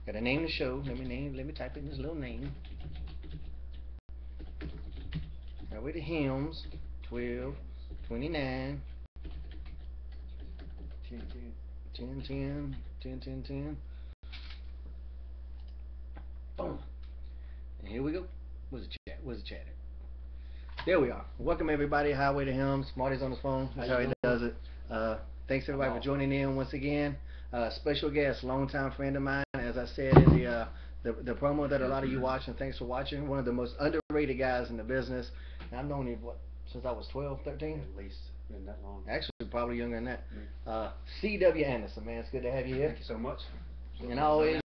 Gotta name the show. Let me type in this little name. Highway to Helms, 12, 29, 10, 10, 10, 10, 10, 10. Boom. And here we go. Where's the chat? Where's the chat at? There we are. Welcome everybody. Highway to Helms. Marty's on his phone. That's how he does it. Thanks everybody for joining in once again. Special guest, longtime friend of mine. As I said in the promo that a lot of you watch, and thanks for watching. One of the most underrated guys in the business. And I've known him since I was 12, 13. At least been that long. Actually, probably younger than that. C.W. Anderson, man, it's good to have you here. Thank you so much. And always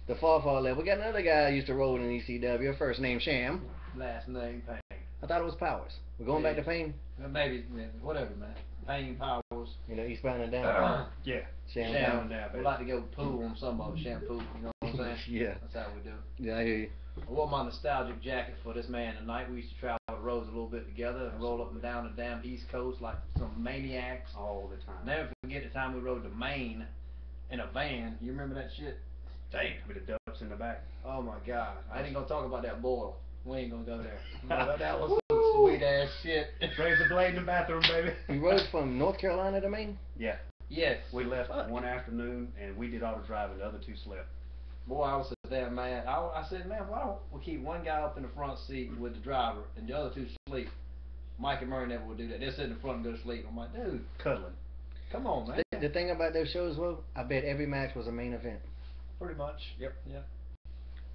the far left. We got another guy who used to roll in ECW. First name Sham. Last name Payne. I thought it was Powers. We're going back to Payne? Maybe, whatever, man. Payne, Powers. You know, eastbound and down. Yeah. Sham down. We like to go pool on some of it. Shampoo, you know what I'm saying? Yeah. That's how we do it. Yeah, I hear you. I wore my nostalgic jacket for this man tonight. We used to travel the roads a little bit together and roll up and down the damn East Coast like some maniacs. All the time. Never forget the time we rode to Maine in a van. You remember that shit? Damn. With the ducks in the back. Oh my God. I ain't gonna talk about that boil. We ain't gonna go there. That was some sweet ass shit. Raise the blade in the bathroom, baby. You rode from North Carolina to Maine? Yeah. Yes. We left one afternoon and we did all the driving. The other two slept. Boy, I was so damn mad. I said, man, why don't we keep one guy up in the front seat with the driver and the other two sleep? Mike and Murray never would do that. They'll sit in the front and go to sleep. I'm like, dude, cuddling. Come on, man. The thing about those shows, well, I bet every match was a main event. Pretty much. Yep. Yeah.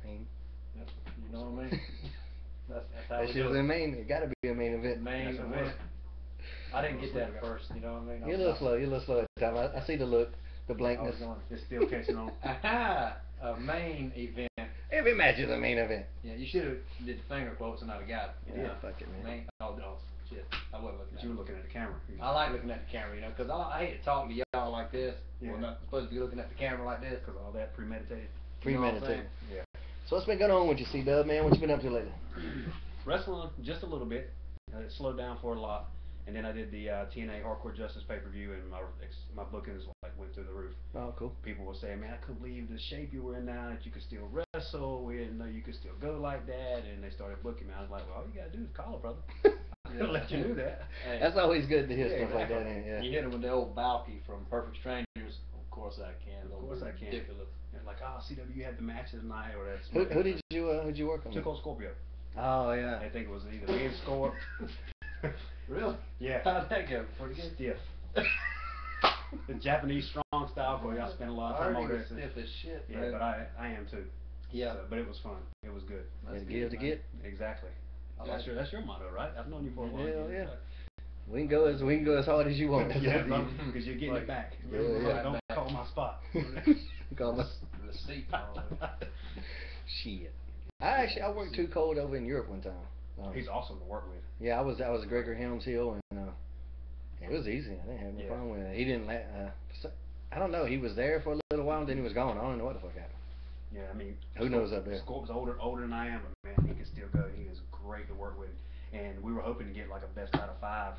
Main. Yep. You know what I mean? That's how that shit was in Maine. It got to be a main event. Main event. I didn't get that at first. You know what I mean? You're a little slow. You're a little slow at the time. I see the look, the blankness. It's still catching on. Aha! A main event. Every match is a main event. Yeah, you should have did the finger quotes and I'd have got it. Yeah, fuck it, man. Oh, shit. I wasn't looking at it. You were looking at the camera. I like looking at the camera, you know, because I hate to talk to y'all like this. Yeah. We're not supposed to be looking at the camera like this. Because all that premeditated. Premeditated. Yeah. So what's been going on with you, C-Dub, man? What you been up to lately? Wrestling just a little bit. It slowed down for a lot. And then I did the TNA Hardcore Justice pay-per-view, and my bookings went through the roof. Oh, cool. People were saying, man, I couldn't believe the shape you were in now, that you could still wrestle. We didn't know you could still go like that. And they started booking me. I was like, well, all you got to do is call, brother. I'm going to let you do that. Hey, that's always good to hear stuff exactly. like that. Yeah. You hit him with the old Balky from Perfect Strangers. Of course I can. Of course I can. Ridiculous. And like, oh, CW, you had the matches tonight, or that's... Who'd you work on? Took on Scorpio. Oh, yeah. I think it was either me and Scorp. Really? Yeah. How'd that go? Pretty good? Stiff. The Japanese strong style, boy, y'all spent a lot of time over there. Stiff as shit. Yeah, man. but I am too. Yeah. So, but it was fun. It was good. That's give to get. Exactly. That's your motto, right? I've known you for a while. Hell yeah. We can go as hard as you want. Yeah, because you're getting it back. Yeah. Don't call my spot. Call my receipt. Shit. I worked too cold over in Europe one time. He's awesome to work with. Yeah, I was at Gregor Helms Hill, and it was easy. I didn't have no problem with it. He didn't. I don't know. He was there for a little while, and then he was gone. I don't know what the fuck happened. Yeah, I mean, who knows up there? Scorp's older than I am, but man, he can still go. He is great to work with, and we were hoping to get like a best out of 5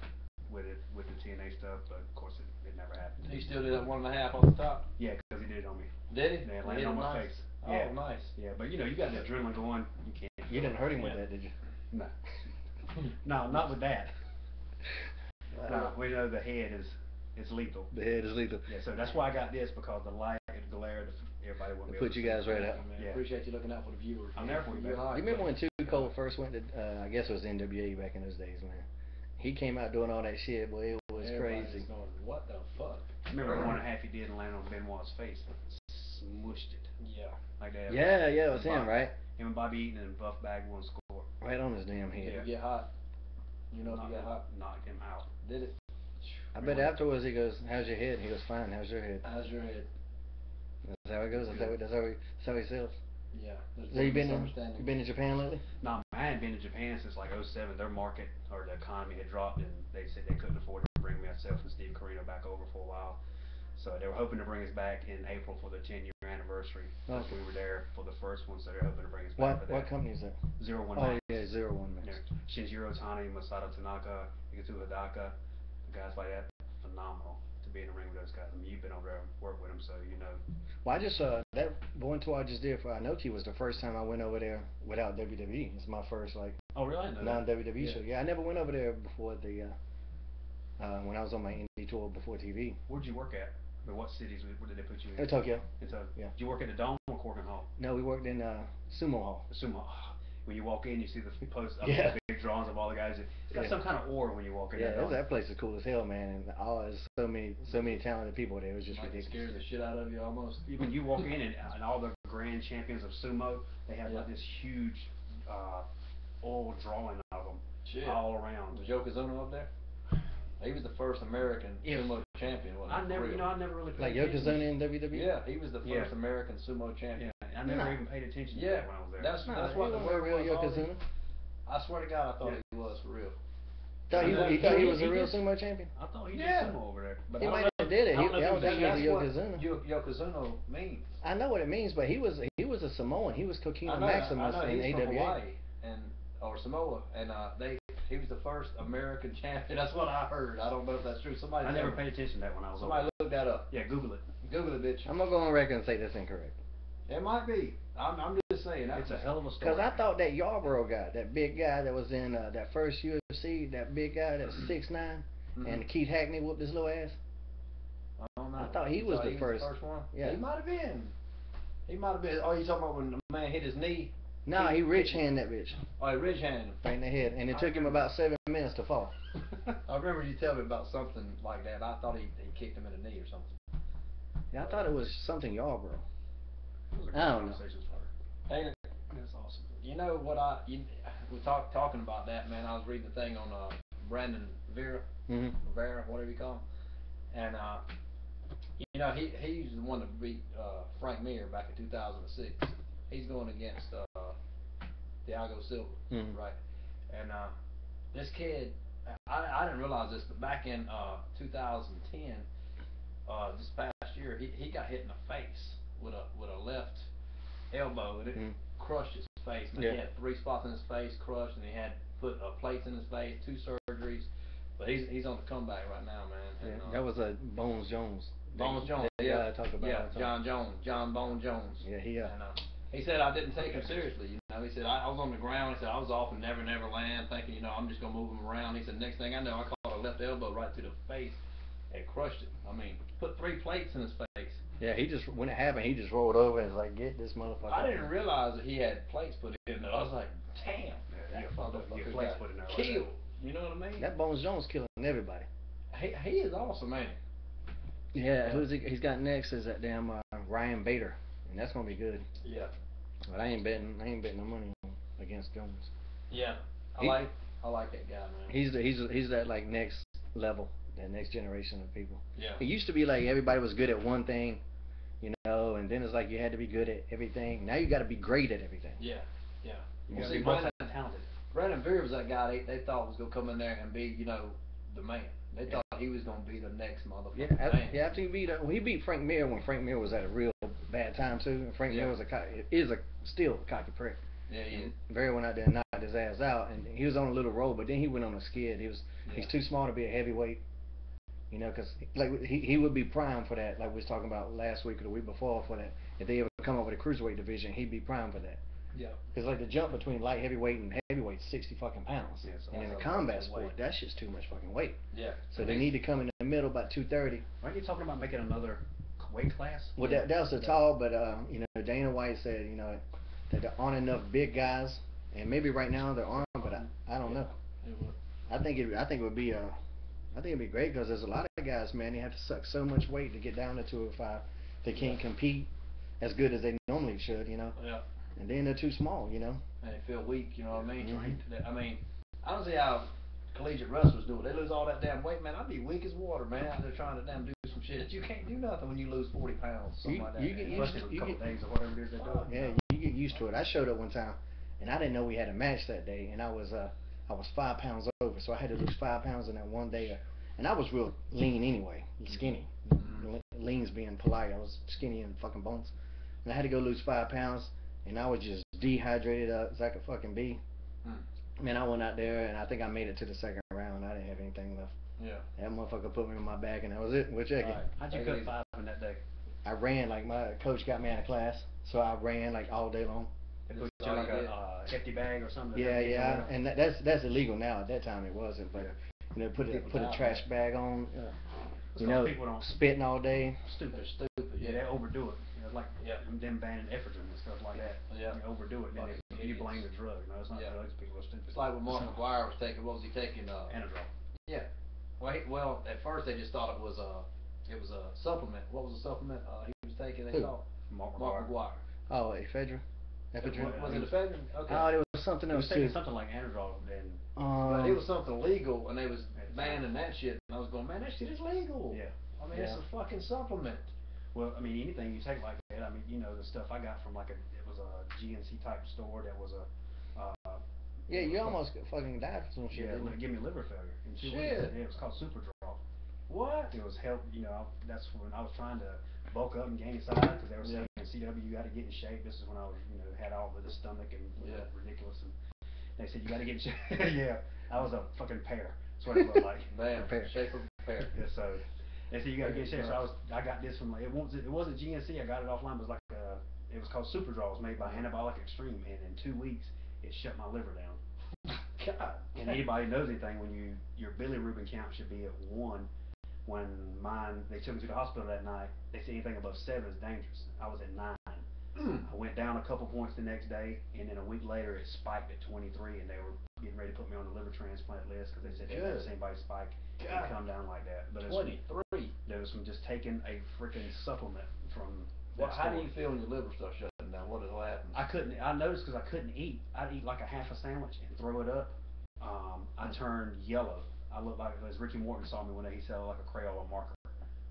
with the TNA stuff, but of course it never happened. He still did that 1.5 off the top. Yeah, because he did it on me. Did he? Yeah, landed on my face. Oh, yeah. nice. Yeah, but you know, you got the adrenaline going. You can't. You didn't hurt him with that, did you? No. No, not with that. No, we know the head is lethal. The head is lethal. Yeah, so that's why I got this, because the light and the glare, everybody wouldn't be able to put you guys right out. Man, yeah. Appreciate you looking out for the viewers. I'm there for you, man. You remember when Too Cold first went to, I guess it was NWA back in those days, man. He came out doing all that shit, boy, it was crazy. Going, what the fuck? I remember the 1.5 he did and landed on Benoit's face. Smushed it. Yeah. Like that. Yeah, it was him, right? Him and Bobby Eaton and Buff Bagwell score. Right on his damn head. Did he get hot? You know if he got hot? Knocked him out. Did it? I bet afterwards he goes, how's your head? He goes, fine, how's your head? How's your head? That's how it goes. That's how he sells. Yeah. So you been to Japan lately? No, I hadn't been to Japan since like '07. Their market or the economy had dropped, and they said they couldn't afford to bring myself and Steve Carino back over for a while. So they were hoping to bring us back in April for the 10-year anniversary. Because we were there for the first one, so they're hoping to bring us back for that. What company is that? 01 Oh, Max. yeah, 01 Max. Yeah. Shinjiro Otani, Masato Tanaka, Ikutu Hidaka, the guys like that, phenomenal to be in the ring with those guys. I mean, you've been over there and worked with them, so you know. Well, I just that one tour I just did for Inoki was the first time I went over there without WWE. It's my first like Oh, really? I didn't know non that. WWE show. Yeah, I never went over there before the when I was on my indie tour before TV. Where'd you work at? But what cities? Where did they put you in? In Tokyo. In Tokyo. Yeah. Did you work at the Dome or Corcoran Hall? No, we worked in Sumo Hall. The Sumo. When you walk in, you see the post. Yeah. The big drawings of all the guys. It's got some kind of aura when you walk in. Yeah, there, that place is cool as hell, man, and there's so many talented people there. It was just Like it ridiculous. scares the shit out of you almost. When you walk in and all the grand champions of sumo, they have like this huge oil drawing of them all around. Was Yokozuna up there? He was the first American sumo champion. Wasn't he? I never really Like paid attention. Yokozuna in WWE. Yeah, he was the first American sumo champion. Yeah, I never even paid attention to that when I was there. That's what the word real Yokozuna. I swear to God, I thought he was for real. He thought he was a real sumo champion. I thought he did sumo over there. But he might have did it. That was That's what Yokozuna. Yokozuna means. I know what it means, but he was a Samoan. He was Kokina Maximus in he's AWA. from Hawaii or Samoa, and he was the first American champion. That's what I heard. I don't know if that's true. I never paid attention to that when I was over Somebody look that up. there. Yeah, Google it. Google it, bitch. I'm gonna go on record and say that's incorrect. It might be. I'm just saying. It's a hell of a story. Because I thought that Yarborough guy, that big guy that was in that first UFC, that big guy that's 6'9", and Keith Hackney whooped his little ass. I don't know. I thought he was the first one. Yeah. He might have been. Oh, you talking about when the man hit his knee? Nah, he rich hand that bitch. Oh, he rich handed him. Right in the head, and it took him about 7 minutes to fall. I remember you telling me about something like that. I thought he kicked him in the knee or something. Yeah, I thought it was something Yarborough. I don't know. Hey, that's awesome. You know what we talking about that, man. I was reading the thing on Brandon Vera, whatever you call him, and you know he's the one that beat Frank Mir back in 2006. He's going against Thiago Silva, right? And this kid, I didn't realize this, but back in 2010, this past year, he got hit in the face with a left elbow, and it crushed his face. And he had 3 spots in his face crushed, and he had put plates in his face, 2 surgeries. But he's on the comeback right now, man. And, that was Bones Jones. Bones Jones, John Bone Jones. Yeah, And, he said I didn't take him seriously. You know, he said I was on the ground. He said I was off in Never Never Land, thinking I'm just gonna move him around. He said next thing I know, I caught a left elbow right to the face and crushed it. I mean, put 3 plates in his face. Yeah, when it happened, he just rolled over and was like, get this motherfucker. I didn't realize that he had plates put in there. I was like, damn, that motherfucker got killed. You know what I mean? That Bones Jones killing everybody. He is awesome, man. Yeah, he's got next is that damn Ryan Bader, and that's gonna be good. Yeah. But I ain't betting no money against Jones. Yeah, I like that guy, man. He's that like next level, that next generation of people. Yeah. It used to be like everybody was good at one thing, and then it's like you had to be good at everything. Now you got to be great at everything. Yeah. You gotta be multi-talented. Brandon Vera was that guy they thought was gonna come in there and be the man. They thought he was gonna be the next motherfucker. After he beat Frank Mir when Frank Mir was at a real bad time too. And Frank Mir was still a cocky prick. Yeah, he is. Vera went out there and knocked his ass out, and he was on a little roll, but then he went on a skid. He's too small to be a heavyweight. Because like he would be primed for that. Like we was talking about last week or the week before for that. If they ever come up with a cruiserweight division, he'd be primed for that. Yeah. Because like the jump between light heavyweight and heavyweight is 60 fucking pounds. Yeah, so and in a combat sport, that's just too much fucking weight. Yeah. So they need to come in the middle about 230. Aren't you talking about making another weight class? Well, that was the tall, but Dana White said that there aren't enough big guys, and maybe right now there aren't, but I don't know. I think it would be it'd be great because there's a lot of guys, man. They have to suck so much weight to get down to 205. They can't compete as good as they normally should, Yeah. And then they're too small, And they feel weak, you know what I mean? I mean, I don't see how collegiate wrestlers do it. They lose all that damn weight, man. I'd be weak as water, man, out there trying to damn do some shit. You can't do nothing when you lose 40 pounds, something like that. You get used to a couple days or whatever it is they do. Yeah, you get used to it. I showed up one time, and I didn't know we had a match that day, and I was 5 pounds over, so I had to lose 5 pounds in that one day. And I was real lean anyway, skinny. Lean's being polite. I was skinny and fucking bones. And I had to go lose 5 pounds, and I was just dehydrated as I could fucking be. Man, I went out there and I think I made it to the second round. I didn't have anything left. Yeah. That motherfucker put me on my back and that was it. We'll check it. How'd you cut 5 in that day? I ran like my coach got me out of class, so I ran like all day long. They put you in like a hefty bag or something? Yeah, and that's illegal now. At that time it wasn't, but you know, put a trash bag on. You know, spitting all day. Stupid. Yeah, they overdo it. You know, like them banning ephedrine and stuff like that. Yeah. You overdo it, and then you blame the drug. No, it's not drugs. People are stupid. It's like when Mark McGuire was taking. What was he taking? Anadrol. Yeah. Well, at first they just thought it was a supplement. What was the supplement he was taking? They thought Mark McGuire. Oh, ephedrine. Ephedrine. Was it ephedrine? Okay. Oh, there was something else too. Something like Anadrol, and but it was something legal, and they was banning that shit. And I was going, man, that shit is legal. Yeah. I mean, it's a fucking supplement. Well, I mean, anything you take like that. I mean, you know, the stuff I got from it was a GNC type store that was a. Yeah, you almost fucking died from some shit. Yeah, it gave me liver failure in 2 weeks. Shit. Yeah, it was called Superdrol. What? It was help. You know, that's when I was trying to bulk up and gain size because they were saying CW, you got to get in shape. This is when I was, you know, had all of the stomach and ridiculous. And they said you got to get in shape. Yeah, I was a fucking pear. That's what it looked like. Man, shape of a pear. Yeah, so they said you got to get in shape. So I got this from it wasn't GNC. I got it offline. It was like it was called Superdrol. It was made by Anabolic Extreme, and in 2 weeks it shut my liver down. God. And anybody knows anything, when your bilirubin count should be at 1. When mine, they took me to the hospital that night. They said anything above 7 is dangerous. I was at 9. I went down a couple points the next day, and then a week later it spiked at 23, and they were getting ready to put me on the liver transplant list because they said they'd never seen anybody spike and come down like that. But 23. That was from just taking a freaking supplement from. Well, how do you feel when your liver starts shutting down? What happens? I noticed because I couldn't eat. I'd eat like a half a sandwich and throw it up. I turned yellow. I looked like, as Ricky Morton saw me one day, he said I looked like a Crayola marker.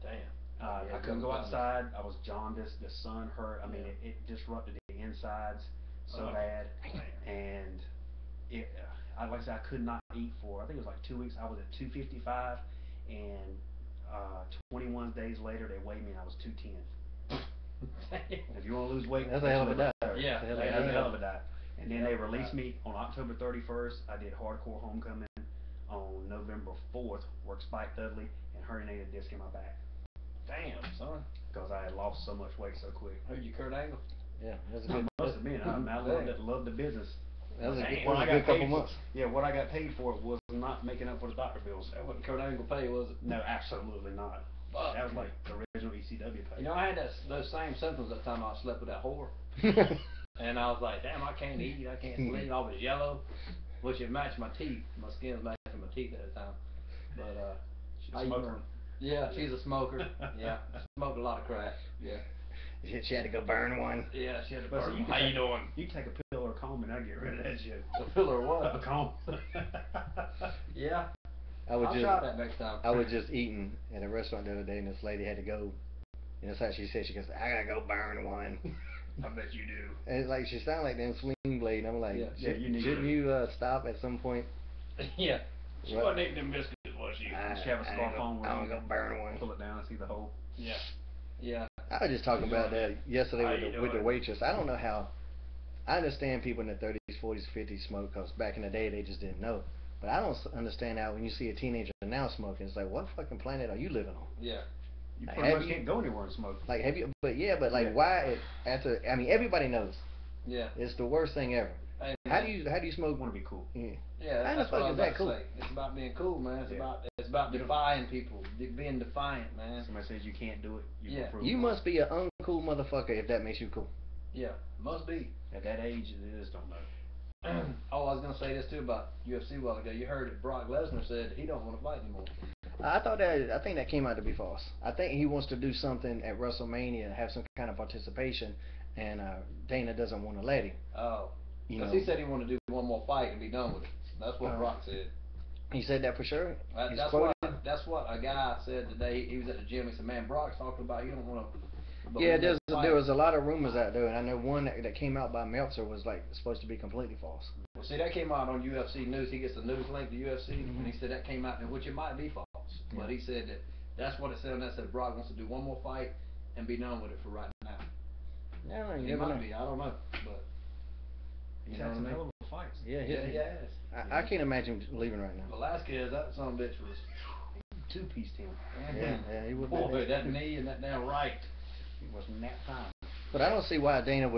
Damn. I couldn't go outside. I was jaundiced. The sun hurt. I mean, it disrupted the insides so bad. And like I said, I could not eat for, I think it was like 2 weeks. I was at 255, and 21 days later, they weighed me and I was 210. If you want to lose weight, that's a hell of a diet. Yeah, that's a hell of a diet. And then they released me on October 31st. I did hardcore homecoming on November 4th. Worked Spike Dudley and herniated disc in my back. Damn, son. Because I had lost so much weight so quick. Who'd you, Kurt Angle? Yeah, that's a good. Must have been. I loved the business. That was a good couple months. Yeah, what I got paid for it was not making up for the doctor bills. That wasn't Kurt Angle pay, was it? No, absolutely not. That was like the original ECW pay. You know, I had those same symptoms that time I slept with that whore. And I was like, damn, I can't eat, I can't sleep. I was yellow, which it matched my teeth. My skin was matching my teeth at the time. But she's a smoker. Yeah, she's a smoker. Yeah, smoked a lot of crack. Yeah. She had to go burn one. Yeah, she had to burn one. How you doing? You can take a pill or a comb and I'll get rid of that shit. A pill or what? A comb. Yeah. I'll try that next time. I was just eating at a restaurant the other day, and this lady had to go. And that's how she said. She goes, "I gotta go burn one." I bet you do. And it's like she sounded like them Swing Blade. And I'm like, shouldn't you you stop at some point? Yeah. She wasn't eating them biscuits, was she? She have a scarf on where I'm gonna go burn one. Pull it down and see the hole. Yeah. Yeah. I was just talking about that yesterday with the waitress. I don't know how. I understand people in their 30s, 40s, 50s smoke because back in the day they just didn't know. But I don't understand how when you see a teenager now smoking, it's like, what fucking planet are you living on? Yeah. You pretty much can't go anywhere and smoke. Like, have you? But why? I mean, everybody knows. Yeah. It's the worst thing ever. Hey, how do you smoke? Want to be cool? Yeah. Yeah, that's what I was about to say. It's about being cool, man. It's about defying people, being defiant, man. Somebody says you can't do it. You must be an uncool motherfucker if that makes you cool. Yeah, must be. At that age, it is. Don't know. Oh, I was gonna say this too about UFC a while ago. You heard that Brock Lesnar said he don't want to fight anymore. I think that came out to be false. I think he wants to do something at WrestleMania, have some kind of participation, and Dana doesn't want to let him. Oh, because he said he wanted to do one more fight and be done with it. That's what Brock said. He said that for sure. That's what a guy said today. He was at the gym. He said, "Man, Brock's talking about he don't want to." Yeah, there was a lot of rumors out there, and I know one that came out by Meltzer was like supposed to be completely false. Well, see, that came out on UFC News. He gets the news link to UFC, and he said that came out, which it might be false, but he said that's what it said. And that said Brock wants to do one more fight and be done with it for right now. Yeah, he might be. I don't know, but he's had some hell of a fights. Yeah, Yeah, he has. I can't imagine him leaving right now. Velasquez, that son of a bitch was Two-pieced him. Yeah, he would. Boy, that knee and that damn right was nap time. But I don't see why Dana would